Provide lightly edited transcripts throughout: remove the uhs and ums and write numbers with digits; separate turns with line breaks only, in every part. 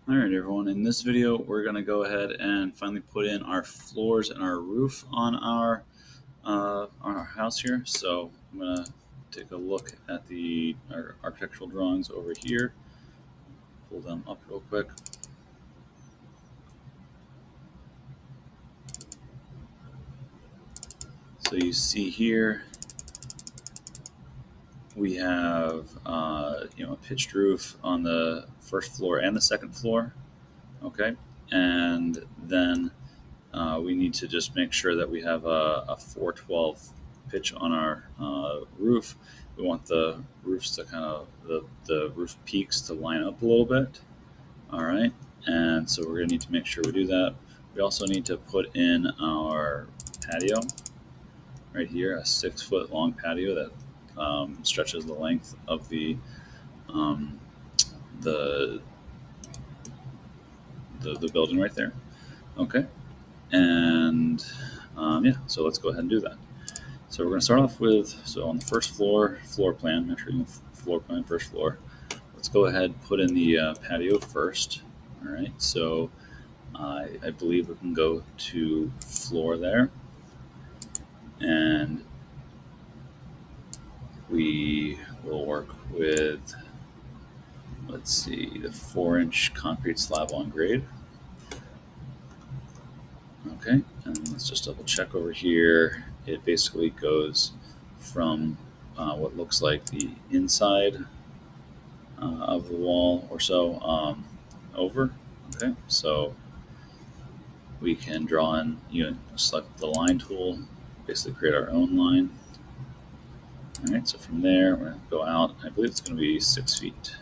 All right, everyone. In this video, we're going to go ahead and finally put in our floors and our roof on our house here. So I'm going to take a look at our architectural drawings over here. Pull them up real quick. So you see here, we have a pitched roof on the first floor and the second floor. Okay, and then we need to just make sure that we have a 412 pitch on our roof. We want the roofs to the roof peaks to line up a little bit. All right, and so we're going to need to make sure we do that. We also need to put in our patio right here, a 6-foot long patio that stretches the length of um, the the building right there. Okay, and yeah, so let's go ahead and do that. So we're going to start off with, so on the first floor plan, make sure you floor plan, first floor. Let's go ahead and put in the patio first. All right, so I believe we can go to floor there. And we will work with, let's see, the 4-inch concrete slab on grade. Okay, and let's just double check over here. It basically goes from what looks like the inside of the wall or so over. Okay, so we can draw in, select the line tool, basically create our own line. All right, so from there, we're going to go out. I believe it's going to be 6 feet.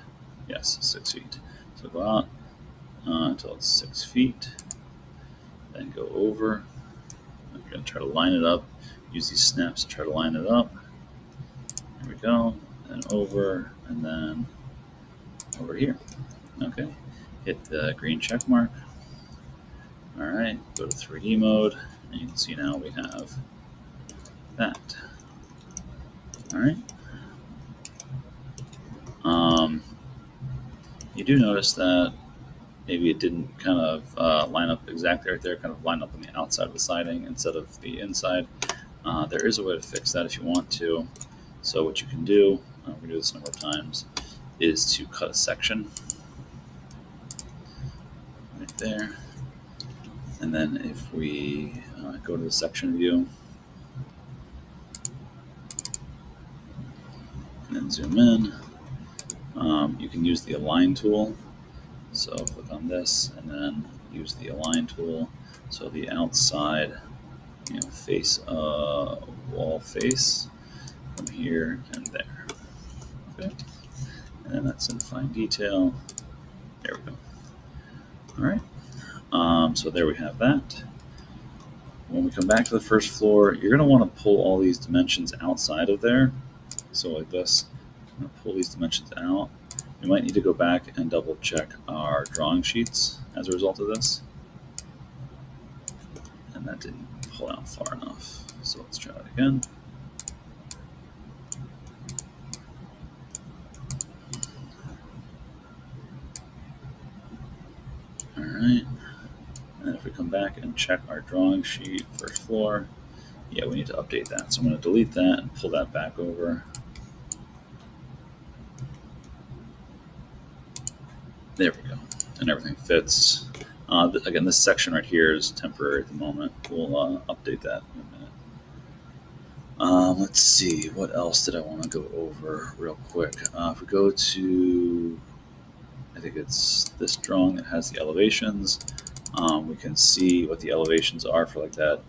Yes, 6 feet. So go out until it's 6 feet, then go over. We're going to try to line it up. Use these snaps to try to line it up. There we go. And over, and then over here. Okay, hit the green check mark. All right, go to 3D mode, and you can see now we have that. All right. You do notice that maybe it didn't kind of line up exactly right there, kind of line up on the outside of the siding instead of the inside. There is a way to fix that if you want to. So what you can do, we're going to do this a number of times, is to cut a section right there. And then if we go to the section view and then zoom in, you can use the align tool. So click on this and then use the align tool. So the outside, face wall face from here and there. Okay, and then that's in fine detail. There we go. All right. So there we have that. When we come back to the first floor, you're going to want to pull all these dimensions outside of there. So like this, I'm going to pull these dimensions out. We might need to go back and double check our drawing sheets as a result of this. And that didn't pull out far enough. So let's try it again. All right. And if we come back and check our drawing sheet, first floor, yeah, we need to update that. So I'm going to delete that and pull that back over. There we go. And everything fits. Again, this section right here is temporary at the moment. We'll update that in a minute. Let's see, what else did I want to go over real quick? If we go to, I think it's this drawing that has the elevations, we can see what the elevations are for like that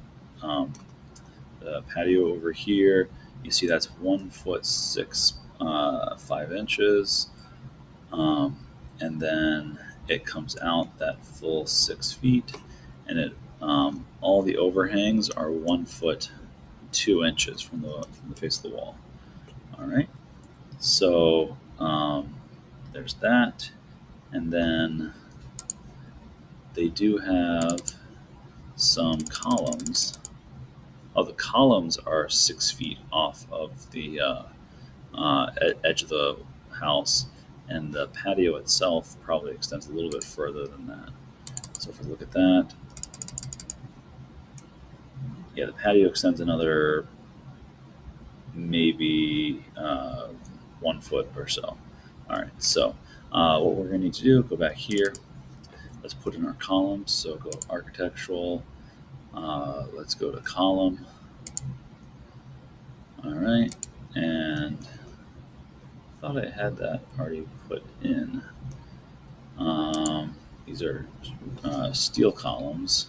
the patio over here. You see that's 1 foot 6 5 inches, and then it comes out that full 6 feet, and it all the overhangs are 1 foot 2 inches from the face of the wall. All right, so there's that, and then they do have some columns. Oh, the columns are 6 feet off of the edge of the house, and the patio itself probably extends a little bit further than that. So if we look at that, yeah, the patio extends another maybe 1 foot or so. All right, so what we're going to need to do, go back here. Let's put in our columns. So go architectural. Let's go to column. All right, and I thought I had that already put in. These are steel columns.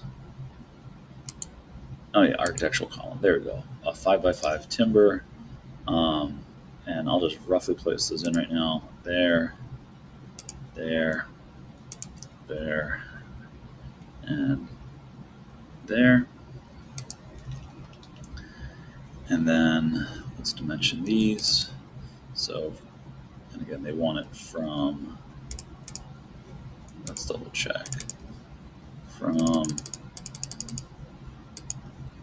Oh yeah, architectural column. There we go. A 5x5 timber. And I'll just roughly place those in right now. There, there, there, and there. And then let's dimension these. So, and again, they want it from, let's double check, from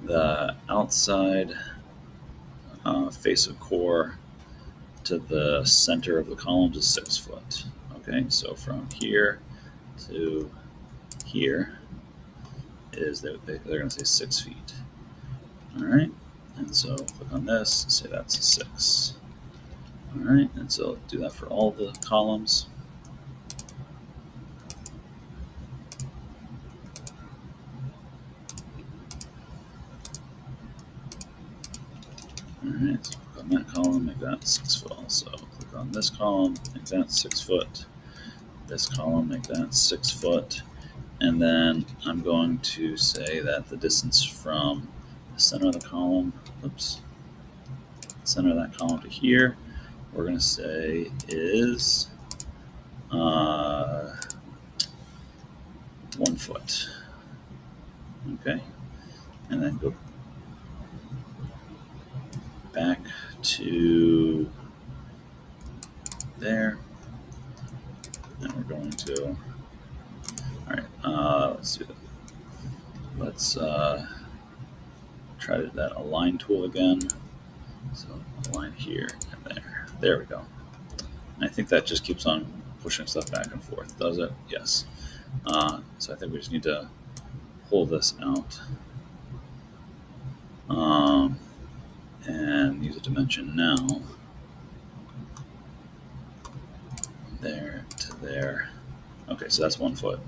the outside face of core to the center of the columns is 6 foot. Okay, so from here to here is they're going to say 6 feet. All right, and so click on this, say that's a 6. All right, and so do that for all the columns. All right, so click on that column, make that 6 foot also. Click on this column, make that 6 foot. This column, make that 6 foot. And then I'm going to say that the distance from the center of the column, center of that column to here, we're going to say is 1 foot. Okay, and then go back to there, and we're going to, all right, let's do that. Let's try that align tool again. So align here and there. There we go. And I think that just keeps on pushing stuff back and forth, does it? Yes. So I think we just need to pull this out and use a dimension now. There to there. Okay, so that's 1 foot.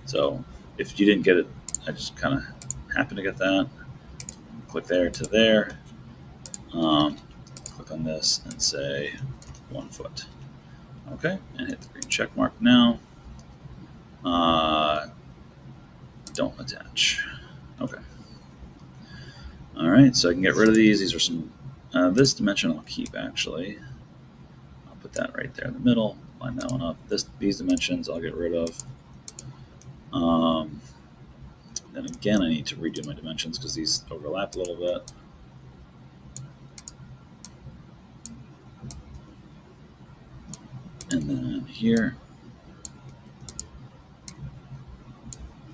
So if you didn't get it, I just kind of happened to get that. Click there to there. Click on this and say 1 foot. Okay, and hit the green check mark now. Don't attach. Okay. All right, so I can get rid of these. These are some, this dimension I'll keep actually. I'll put that right there in the middle, line that one up. These dimensions I'll get rid of. Then again, I need to redo my dimensions because these overlap a little bit. And then here.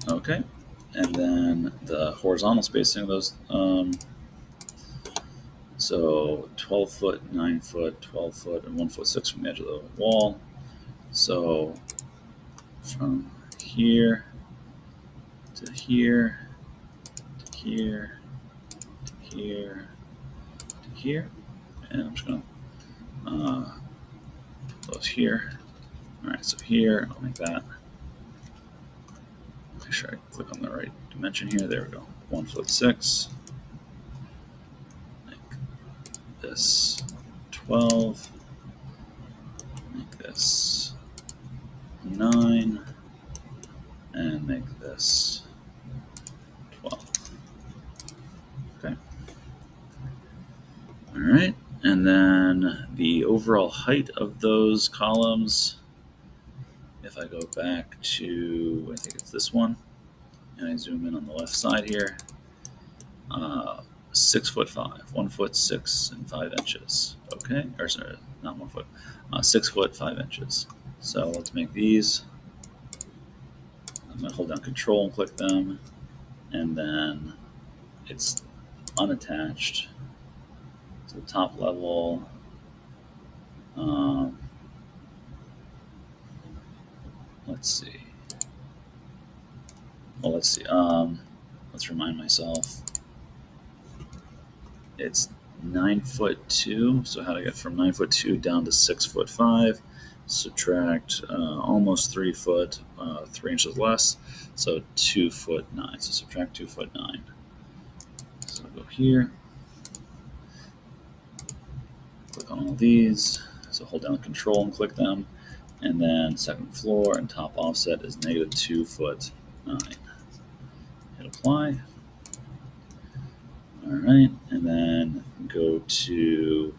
Okay, and then the horizontal spacing of those, so 12 foot, 9 foot, 12 foot, and 1 foot 6 from the edge of the wall. So from here to here to here to here to here, and I'm just going to put those here. All right, so here, I'll make that. Make sure I click on the right dimension here. There we go. 1 foot 6. Make this 12. Make this 9. And make this 12. Okay. All right. And then the overall height of those columns, if I go back to, I think it's this one, and I zoom in on the left side here, 6 foot 5, 1 foot 6 and 5 inches. Okay, or sorry, not 1 foot, 6 foot 5 inches. So let's make these. I'm going to hold down Control and click them, and then it's unattached to the top level. let's see. Well, let's see. Let's remind myself. It's 9'2". So how to get from 9'2" down to 6'5"? Subtract almost 3 foot, 3 inches less. So 2'9". So subtract 2'9". So I'll go here. Click on all these. So hold down the control and click them. And then second floor and top offset is negative 2'9". Hit apply. All right, and then go to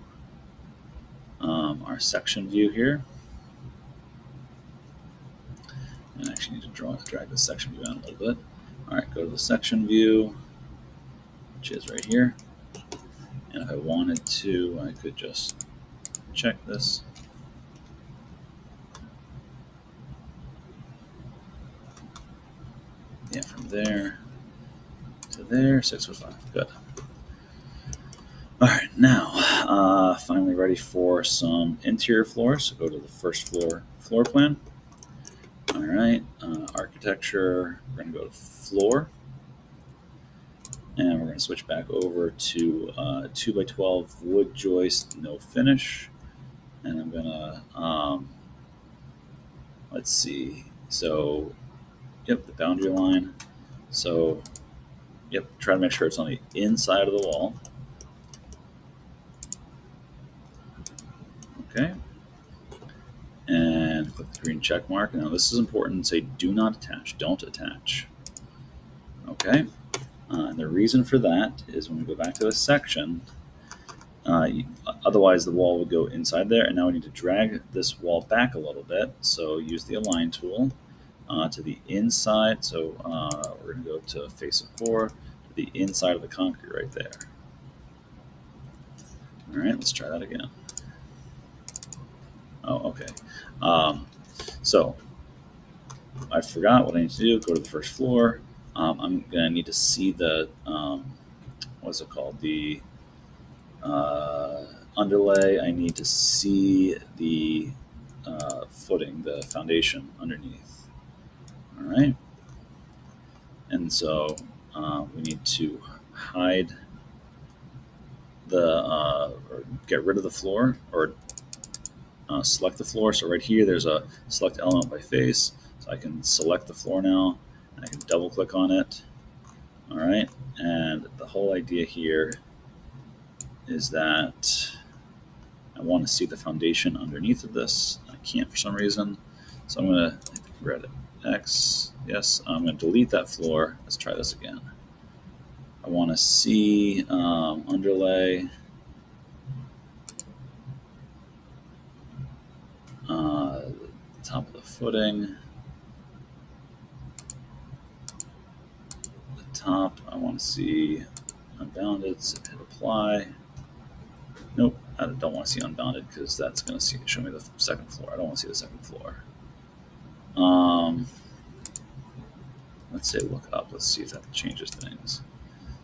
our section view here. And I actually need to drag the section view out a little bit. All right, go to the section view, which is right here. And if I wanted to, I could just check this. Yeah, from there to there, 6'5". Good. All right, now finally ready for some interior floors. So go to the first floor plan. All right, architecture. We're going to go to floor, and we're going to switch back over to 2x12 wood joist, no finish. And I'm going to let's see. So, yep, the boundary line. So, yep, try to make sure it's on the inside of the wall. Okay. And click the green check mark. Now this is important. Say do not attach. Don't attach. Okay. And the reason for that is when we go back to the section, otherwise the wall would go inside there. And now we need to drag this wall back a little bit. So use the align tool to the inside. So we're going to go to face of core, to the inside of the concrete right there. All right, let's try that again. Oh, okay. So I forgot what I need to do. Go to the first floor. I'm going to need to see the, what's it called? The underlay. I need to see the footing, the foundation underneath. All right. And so we need to hide or get rid of the floor, or select the floor. So right here, there's a select element by face. So I can select the floor now, and I can double click on it. All right, and the whole idea here is that I want to see the foundation underneath of this. I can't for some reason, so I'm going to red X. Yes, I'm going to delete that floor. Let's try this again. I want to see underlay. Top of the footing. The top, I want to see unbounded. So hit apply. Nope, I don't want to see unbounded because that's going to show me the second floor. I don't want to see the second floor. Let's say look up. Let's see if that changes things.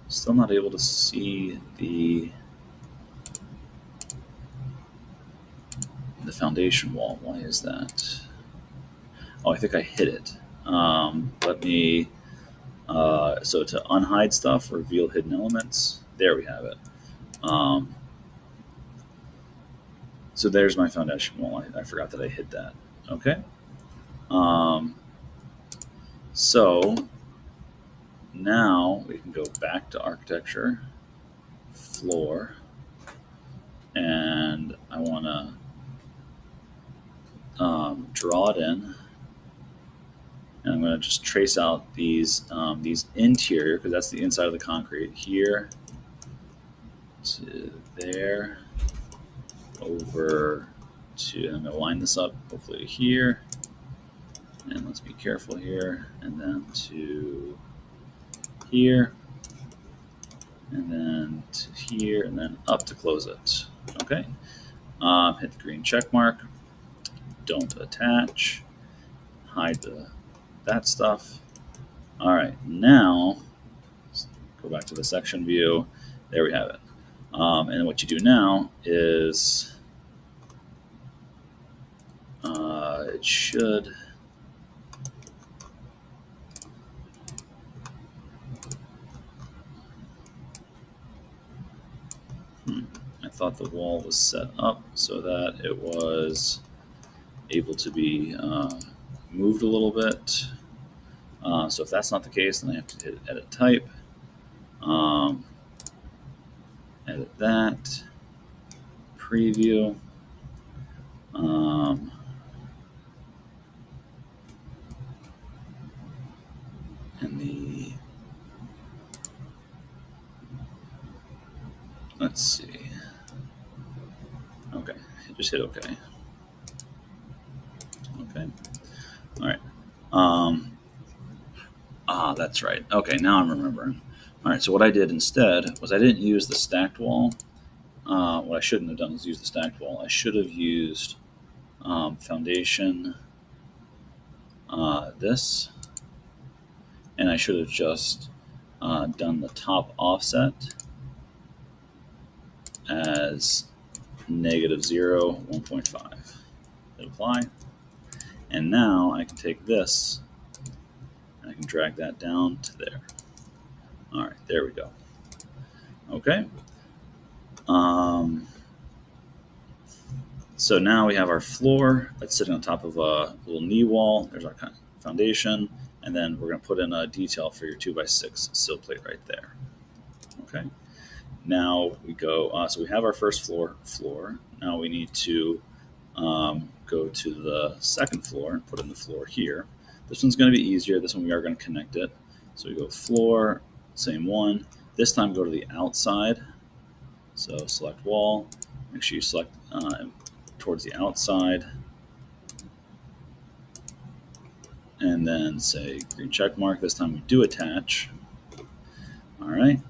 Still not able to see the foundation wall. Why is that? Oh, I think I hit it. Let me, so to unhide stuff, reveal hidden elements. There we have it. So there's my foundation wall. I forgot that I hid that. Okay. So now we can go back to architecture, floor, and I want to draw it in. And I'm going to just trace out these interior, because that's the inside of the concrete, here to there, over to, I'm going to line this up hopefully here, and let's be careful here, and then to here, and then to here, and then up to close it. Okay. Hit the green check mark. Don't attach. Hide that stuff. All right, now go back to the section view. There we have it. And what you do now is it should thought the wall was set up so that it was able to be moved a little bit. So if that's not the case, then I have to hit edit type, edit that, preview, and let's see. Okay, just hit OK. Okay. All right. That's right. Okay, now I'm remembering. All right, so what I did instead was I didn't use the stacked wall. What I shouldn't have done is use the stacked wall. I should have used foundation, this, and I should have just done the top offset as -0, 1.5. Hit apply. And now I can take this and I can drag that down to there. All right, there we go. Okay. So now we have our floor that's sitting on top of a little knee wall. There's our foundation. And then we're going to put in a detail for your 2x6 sill plate right there. Okay. Now we go, so we have our first floor. Now we need to go to the second floor and put in the floor here. This one's going to be easier. This one we are going to connect it. So we go floor, same one. This time go to the outside. So select wall. Make sure you select towards the outside. And then say green check mark. This time we do attach. All right.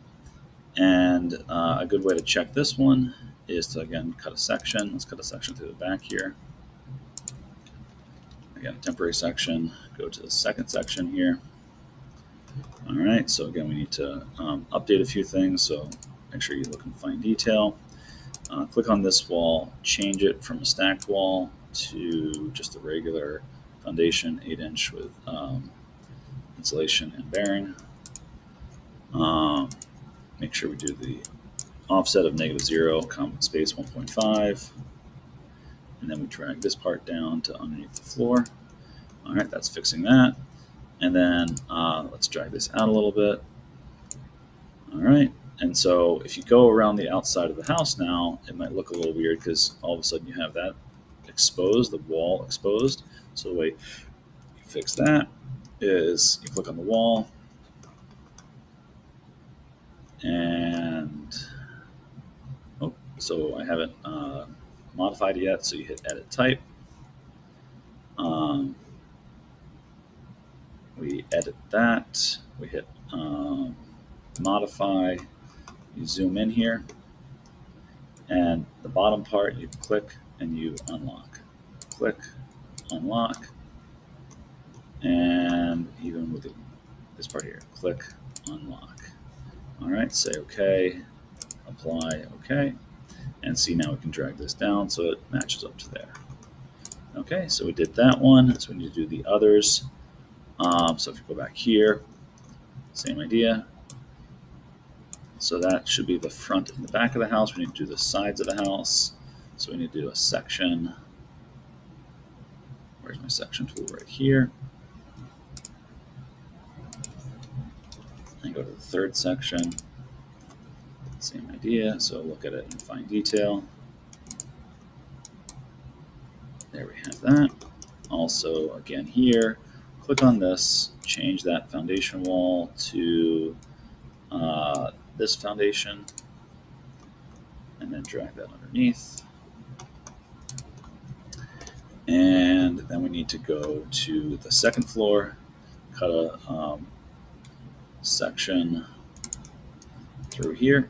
And a good way to check this one is to, again, cut a section. Let's cut a section through the back here. Again, temporary section. Go to the second section here. All right. So again, we need to update a few things. So make sure you look and find detail. Click on this wall. Change it from a stacked wall to just a regular foundation, 8-inch with insulation and bearing. Make sure we do the offset of -0, space 1.5, and then we drag this part down to underneath the floor. All right, that's fixing that. And then let's drag this out a little bit. All right, and so if you go around the outside of the house now, it might look a little weird because all of a sudden you have that exposed, the wall exposed. So the way you fix that is you click on the wall, and so I haven't modified it yet, so you hit edit type. We edit that, we hit modify, you zoom in here, and the bottom part you click and you unlock. Click, unlock, and even with this part here, click, unlock. All right, say OK, apply, OK, and see now we can drag this down so it matches up to there. Okay, so we did that one, so we need to do the others. So if you go back here, same idea. So that should be the front and the back of the house. We need to do the sides of the house. So we need to do a section. Where's my section tool? Right here. And go to the third section. Same idea. So look at it and find detail. There we have that. Also, again here, click on this, change that foundation wall to this foundation, and then drag that underneath. And then we need to go to the second floor, cut a section through here,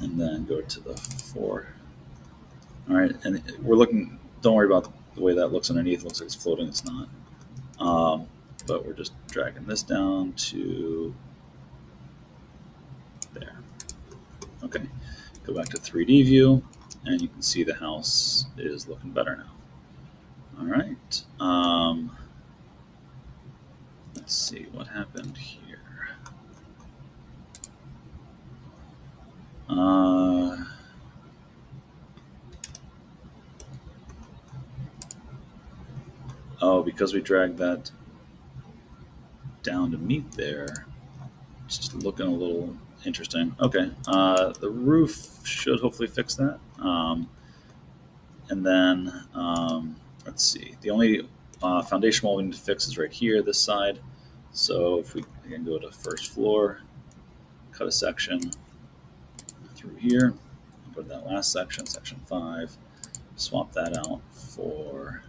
and then go to the 4. All right, and we're looking, don't worry about the way that looks underneath. It looks like it's floating, it's not. But we're just dragging this down to there. Okay, go back to 3D view, and you can see the house is looking better now. All right, let's see what happened here. Oh, because we dragged that down to meet there, it's just looking a little interesting. Okay, the roof should hopefully fix that. And then, let's see, the only foundation wall we need to fix is right here, this side. So if we again go to first floor, cut a section through here, go to that last section, section 5, swap that out for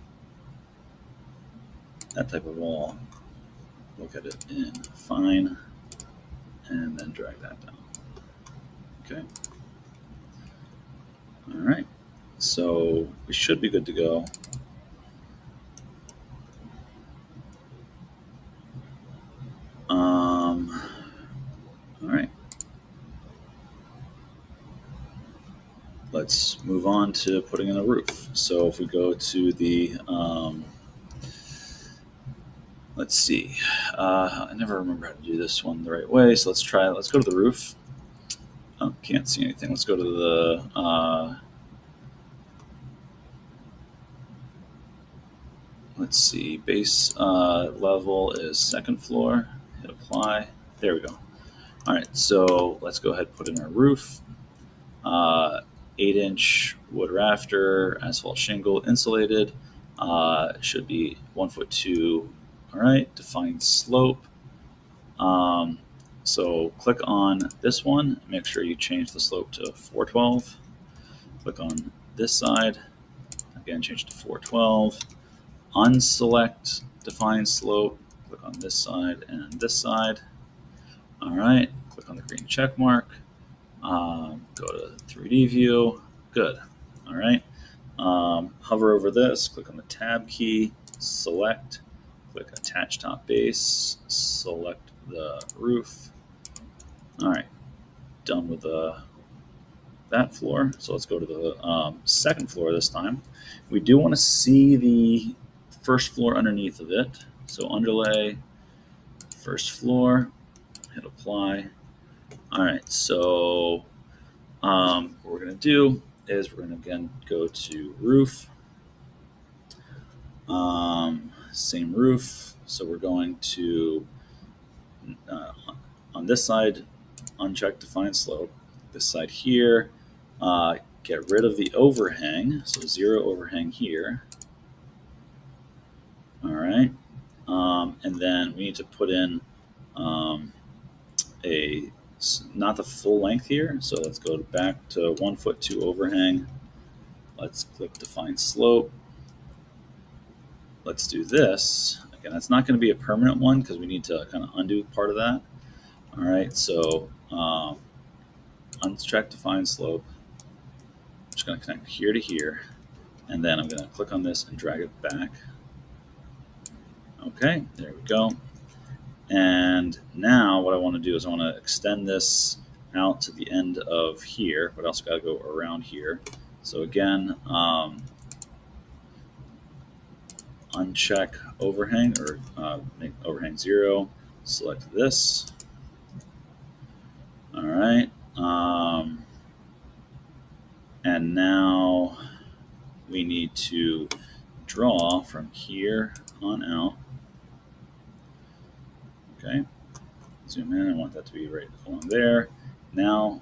that type of wall. Look at it in fine, and then drag that down. Okay. All right. So we should be good to go. All right. Let's move on to putting in a roof. So if we go to the, let's see, I never remember how to do this one the right way. So let's try, let's go to the roof. Oh, can't see anything. Let's go to the, let's see, base level is second floor. Hit apply. There we go. All right, so let's go ahead and put in our roof. 8-inch wood rafter, asphalt shingle, insulated. Should be 1'2". All right, define slope. So click on this one. Make sure you change the slope to 412. Click on this side. Again, change to 412. Unselect define slope. Click on this side and this side. All right, click on the green check mark. Go to 3D view. Good. All right. Hover over this, click on the tab key, select, click attach top base, select the roof. All right. Done with that floor. So let's go to the second floor this time. We do want to see the first floor underneath of it. So underlay, first floor, hit apply. All right, so what we're going to do is we're going to again go to roof, same roof. So we're going to, on this side, uncheck define slope. This side here, get rid of the overhang. So 0 overhang here. All right. And then we need to put in not the full length here. So let's go back to 1'2" overhang. Let's click define slope. Let's do this. Again, that's not going to be a permanent one because we need to kind of undo part of that. All right, so uncheck define slope. I'm just going to connect here to here. And then I'm going to click on this and drag it back. Okay, there we go. And now what I want to do is I want to extend this out to the end of here, but I also got to go around here. So again, uncheck overhang or make overhang 0. Select this. All right. And now we need to draw from here on out. Okay. Zoom in. I want that to be right along there. Now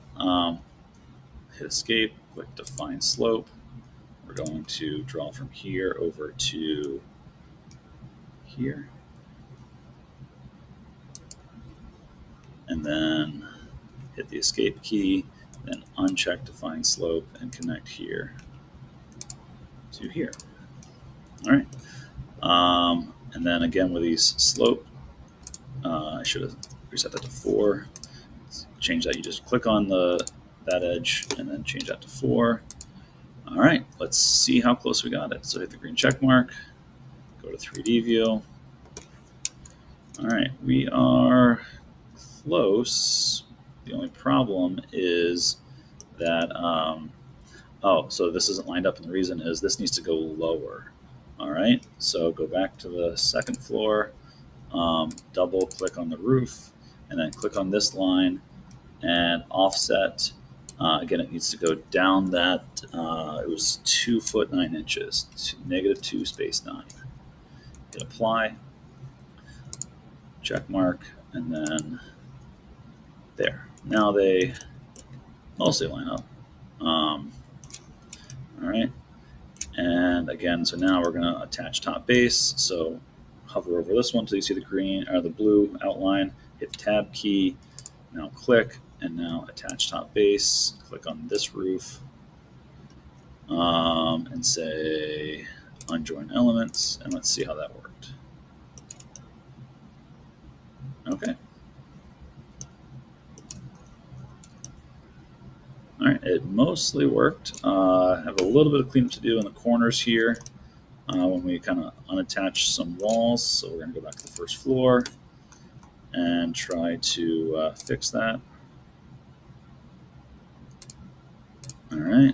hit escape, click define slope. We're going to draw from here over to here. And then hit the escape key, then uncheck define slope and connect here to here. All right. And then again with these slope, I should have reset that to 4. Let's change that. You just click on that edge and then change that to 4. All right, let's see how close we got it. So hit the green check mark, go to 3D view. All right, we are close. The only problem is that, oh, so this isn't lined up, and the reason is this needs to go lower. All right, so go back to the second floor, double click on the roof, and then click on this line and offset. Again, it needs to go down that, it was 2'9" -2 space 9. hit apply, check mark, and then there. Now they mostly line up. All right. And again, so now we're going to attach top base. So hover over this one until you see the green or the blue outline, hit the tab key, now click, and now attach top base. Click on this roof and say unjoin elements, and let's see how that worked. Okay. All right, it mostly worked. Have a little bit of cleanup to do in the corners here when we kind of unattach some walls. So we're going to go back to the first floor and try to fix that. All right.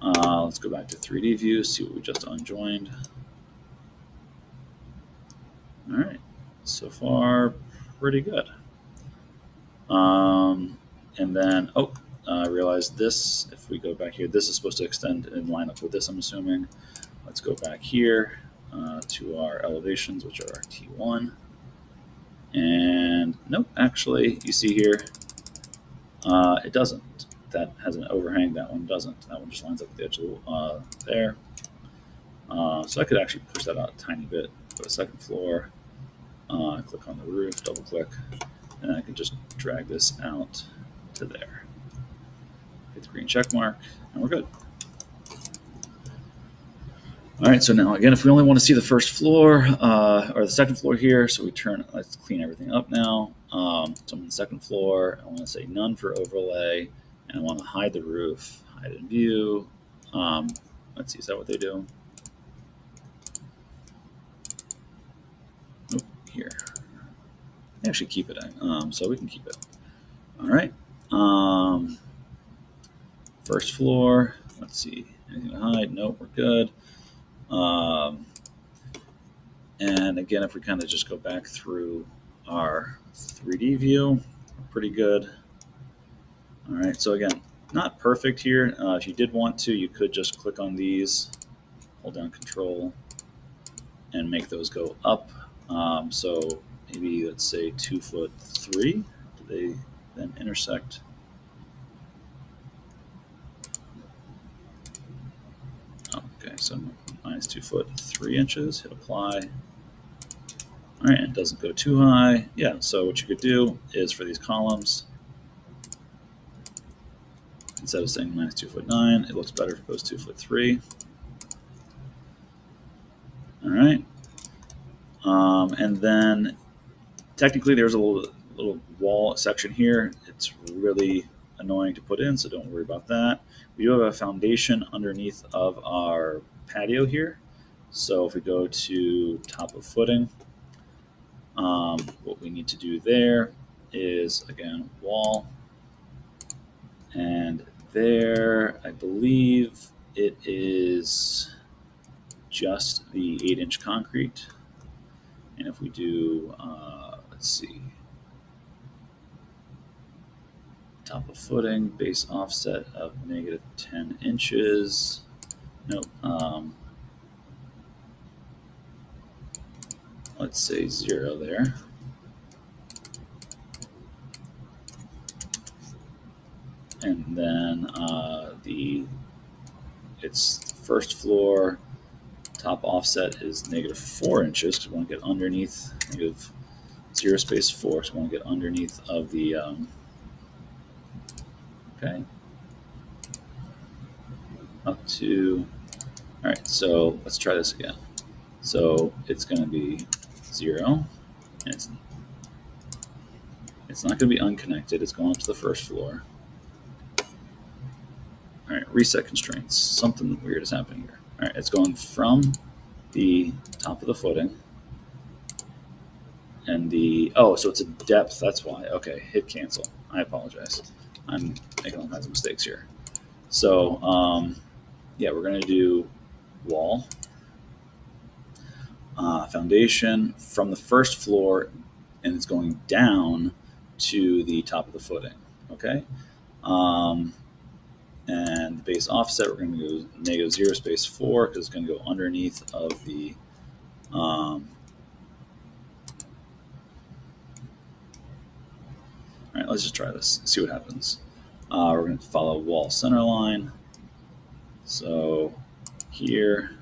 Let's go back to 3D view, see what we just unjoined. All right, so far pretty good. And then, I realized this, if we go back here, this is supposed to extend and line up with this, I'm assuming. Let's go back here to our elevations, which are our T1. And nope, actually, you see here, it doesn't. That has an overhang, that one doesn't. That one just lines up with the edge of there. So I could actually push that out a tiny bit. Go to second floor, click on the roof, double click, and I can just drag this out to there. Hit the green check mark, and we're good. All right, so now again, if we only want to see the first floor or the second floor here, so we turn, let's clean everything up now. So I'm on the second floor. I want to say none for overlay, and I want to hide the roof, hide in view. Let's see, is that what they do? Nope, here. They actually keep it, so we can keep it. All right. First floor, let's see, anything to hide? Nope, we're good. And again, if we kind of just go back through our 3D view, we're pretty good. All right, so again, not perfect here. If you did want to, you could just click on these, hold down Control, and make those go up. So maybe let's say 2'3". Do they then intersect? Okay, so minus 2'3". Hit apply. All right, it doesn't go too high. Yeah, so what you could do is for these columns, instead of saying minus 2'9", it looks better if it goes 2'3". All right. And then technically there's a little wall section here. It's really annoying to put in, so don't worry about that. We do have a foundation underneath of our patio here. So if we go to top of footing, what we need to do there is, again, wall. And there, I believe it is just the 8-inch concrete. And if we do, let's see, top of footing, base offset of -10 inches. Nope. Let's say 0 there. And then it's first floor, top offset is -4 inches because we want to get underneath, -0 space 4, so we want to get underneath of the, okay, up to, all right, so let's try this again. So it's going to be 0, and it's not going to be unconnected, it's going up to the first floor. All right, reset constraints, something weird is happening here. All right, it's going from the top of the footing, and so it's a depth, that's why. Okay, hit cancel. I apologize. I'm making all kinds of mistakes here. So, yeah, we're going to do wall, foundation from the first floor, and it's going down to the top of the footing, okay? And the base offset, we're going to go negative 0 space 4 because it's going to go underneath of the all right, let's just try this, see what happens. We're going to follow wall center line. So here,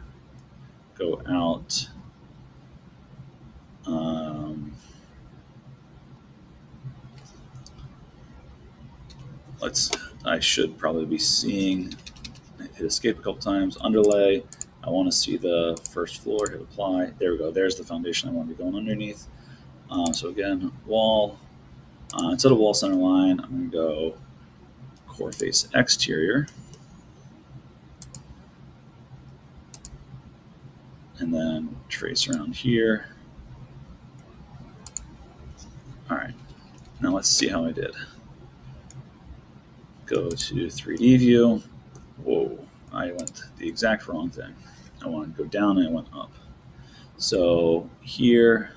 go out. I should probably be seeing, hit escape a couple times, underlay. I want to see the first floor, hit apply. There we go. There's the foundation I want to be going underneath. So again, wall. Instead of wall center line, I'm going to go core face exterior. And then trace around here. All right, now let's see how I did. Go to 3D view. Whoa, I went the exact wrong thing. I wanted to go down and I went up. So here,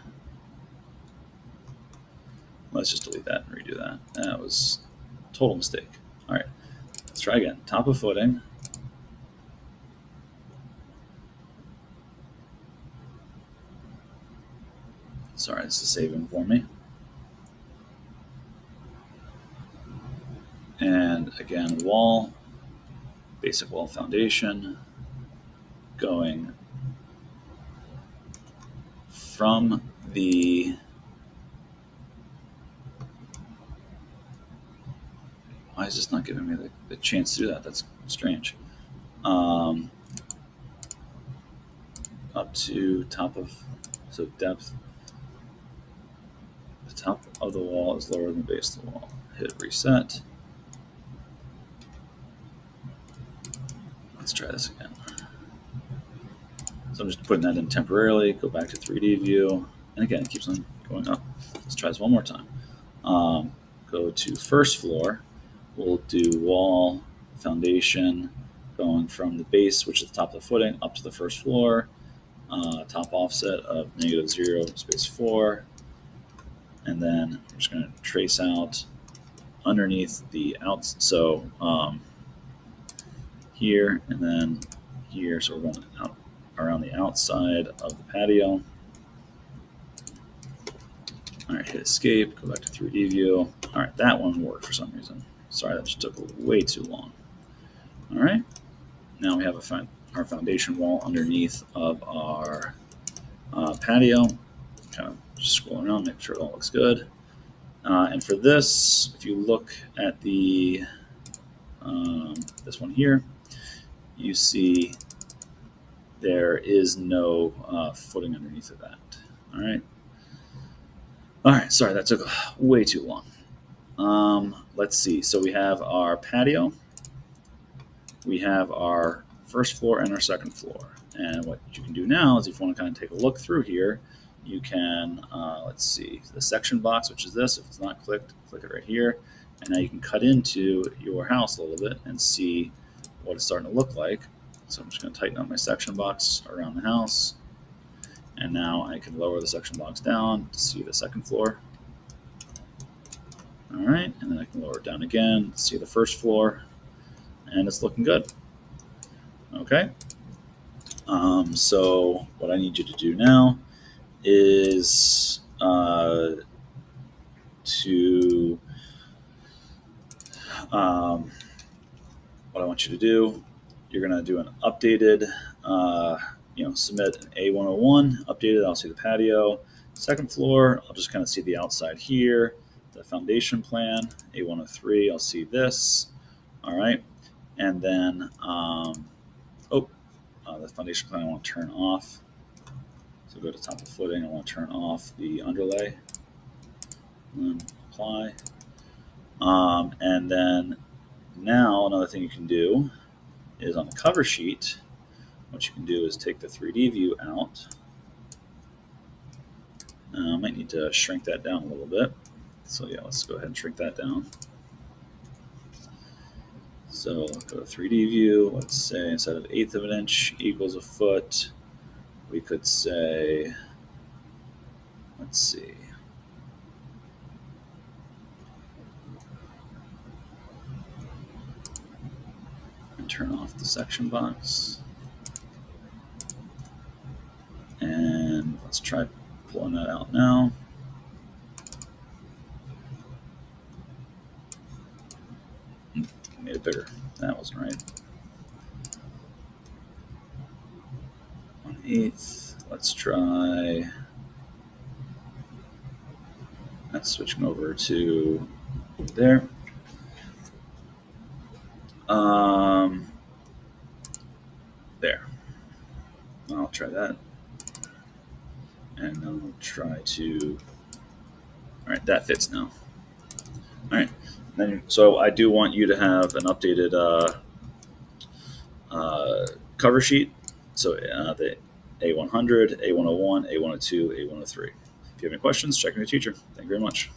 let's just delete that and redo that. That was a total mistake. All right, let's try again. Top of footing. Sorry, this is saving for me. And again, wall, basic wall foundation, going from the, why is this not giving me the chance to do that? That's strange. Up to top of, so depth, the top of the wall is lower than the base of the wall. Hit reset. Let's try this again. So I'm just putting that in temporarily, go back to 3D view, and again, it keeps on going up. Let's try this one more time. Go to first floor, we'll do wall, foundation, going from the base, which is the top of the footing, up to the first floor, top offset of negative 0 space 4, and then I'm just going to trace out underneath the outs. So here and then here, so we're going out around the outside of the patio. All right, hit escape, go back to 3D view. All right, that one worked for some reason. Sorry, that just took way too long. All right, now we have our foundation wall underneath of our patio. Kind of just scroll around, make sure it all looks good. And for this, if you look at the this one here, you see there is no footing underneath of that. All right. All right, sorry, that took way too long. Let's see. So we have our patio. We have our first floor and our second floor. And what you can do now is if you want to kind of take a look through here, you can, let's see, the section box, which is this. If it's not clicked, click it right here. And now you can cut into your house a little bit and see what it's starting to look like. So I'm just going to tighten up my section box around the house. And now I can lower the section box down to see the second floor. All right, and then I can lower it down again to see the first floor. And it's looking good. Okay. So what I need you to do now is what I want you to do, you're going to do an updated, submit an A101, updated, I'll see the patio. Second floor, I'll just kind of see the outside here. The foundation plan, A103, I'll see this. All right. And then, the foundation plan I want to turn off. So go to top of footing, I want to turn off the underlay. And then apply. And then now another thing you can do is on the cover sheet, what you can do is take the 3D view out. I might need to shrink that down a little bit. So yeah, let's go ahead and shrink that down. So go to 3D view, let's say instead of 1/8 of an inch equals a foot, we could say, let's see. turn off the section box. And let's try pulling that out now. Made it bigger. That wasn't right. 1/8. Let's try. That's switching over to there. There. I'll try that. And I'll try to. All right, that fits now. All right. Then, so I do want you to have an updated cover sheet. So the A100, A101, A102, A103. If you have any questions, check with your teacher. Thank you very much.